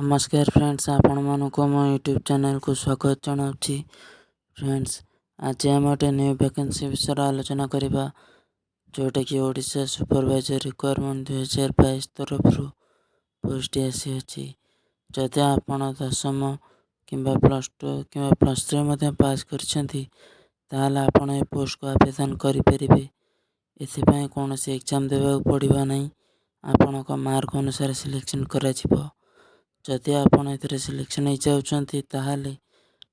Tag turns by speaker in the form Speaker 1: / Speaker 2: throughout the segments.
Speaker 1: नमस्कार फ्रेंड्स, आपण मानक मो यूट्यूब चैनल को स्वागत जनाऊँगी। फ्रेंड्स, आज आम गोटे न्यू वैकेंसी विषय आलोचना करवा, जोटा कि ओडिशा सुपरवाइजर रिक्वायरमेंट 2022 तरफ पोस्ट आसी अछि। जदि आपण दशम किंबा +2 किंबा +3 पास करछंती ताहले आपण ए पोस्ट को आवेदन करें। एथिपाई कौन से एग्जाम देवा पड़वा नहीं, आपण मार्क अनुसार सिलेक्शन करा जिवो। जदि आपण एथिरे सिलेक्शन हो जाउछंती ताहले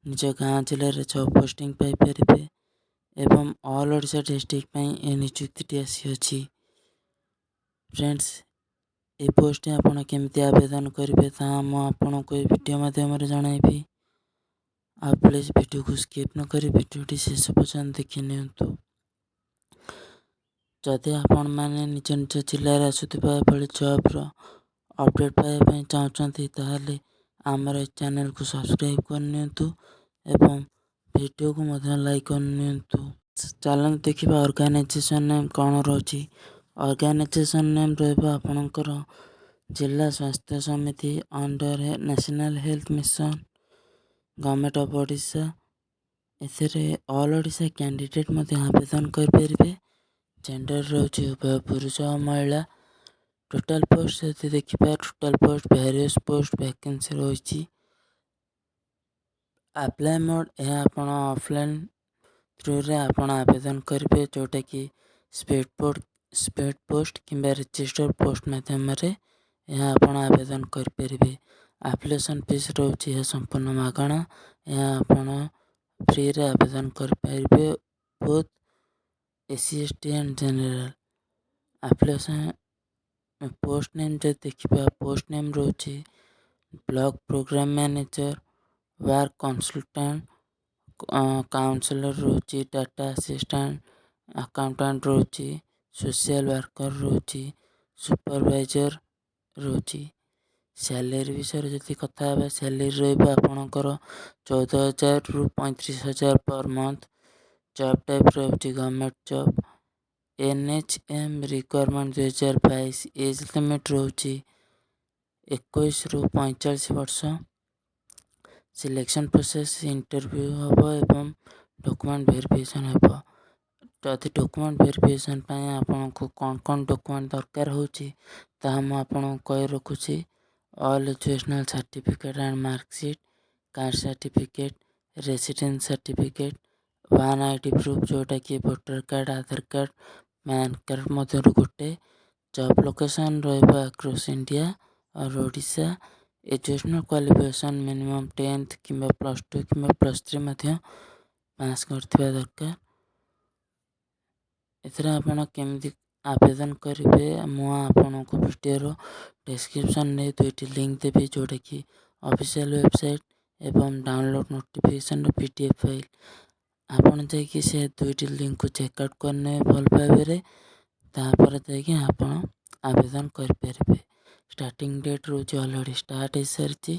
Speaker 1: निज गाँ जिले में जॉब पोस्टिंग पाई परिबे एवं ऑल ओडिशा डिस्ट्रिक्ट पई ए नियुक्ति आसी अछि। फ्रेंड्स, ए पोस्ट आपण केमती आवेदन करेंगे ता मु आपण को वीडियो माध्यम रे जणाइबी। आप प्लीज वीडियो को स्किप न करी वीडियो शेष पर्यंत देखि नियंतु। जदि आपण माने निज निज जिले रे आसुथिबा भली जॉब रो अपडेट पाइबा चाहते ताहले आमर चैनल को सब्सक्राइब करनियंतु एवं वीडियो को मध्य लाइक करनियंतु। चलन देखिबा ऑर्गेनाइजेशन नेम कौन रोची। ऑर्गेनाइजेशन नेम रहबा आपनकर जिला स्वास्थ्य समिति under national health mission government of Odisha. एथिरे ऑल ओडिशा कैंडिडेट मध्य आवेदन कर परिबे। जेंडर रोची उभय पुरुष और महिला। टोटल पोस्ट यदि देखिबा total post various post vacancy रही। अप्लाई मोड यह आपण ऑफलाइन थ्रू रे आपण आवेदन करेंगे, जोटा कि स्पीड पोस्ट किंबा रजिस्टर पोस्ट माध्यम रे यह आपण आवेदन करें। एप्लिकेशन फीस रोची है संपूर्ण मागणा। यह आपण फ्री रे आवेदन करें both SC ST and general. Application post name जो देखिबा पोस्ट नेम रोची block program manager, work consultant, counsellor रोची, डाटा असिस्टेंट, अकाउंटेंट रोची, सोशल वर्कर रोची, सुपरवाइजर रोची। सैलरी विषय जदि कथा है, सैलरी रहा आपणकर 14,000 रु 35,000 पर मंथ। जॉब टाइप रोची government job. NHM requirement 2022। Age limit रोची 21 रु 45 वर्ष। सिलेक्शन प्रोसेस इंटरव्यू हम एवं डॉक्यूमेंट वेरिफिकेशन हम। जदि डॉक्यूमेंट वेरिफिकेशन आपन को कौन कौन डॉक्यूमेंट दरकार होची ता हम आपन कह रखुची। All educational certificate and marksheet, caste certificate, residence certificate, 1 ID proof जोटा कि voter card, Aadhaar card, pan card मध्य गोटे। जॉब लोकेशन रहा अक्रॉस इंडिया और Odisha. Educational qualification minimum 10th किंबा +2 किंबा +3 पास करथिबा दरकार। एथरा आपण केमती आवेदन करेंगे मु आपण को वीडियो डिस्क्रिप्शन में 2टी लिंक देवी, जोटा कि ऑफिशियल वेबसाइट एवं डाउनलोड नोटिफिकेशन PDF फाइल। आपण जाकि से 2टी लिंक को चेकआउट करने भल भाव तापर जाकि आपण आवेदन कर परिबे। स्टार्टिंग डेट रोची ऑलरेडी स्टार्ट हो सारी।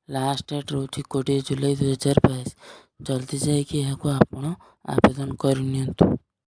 Speaker 1: लास्ट डेट रोची 20 जुलाई 2022। जल्दी जाकि यहाँ को आपण आवेदन करनियंतु।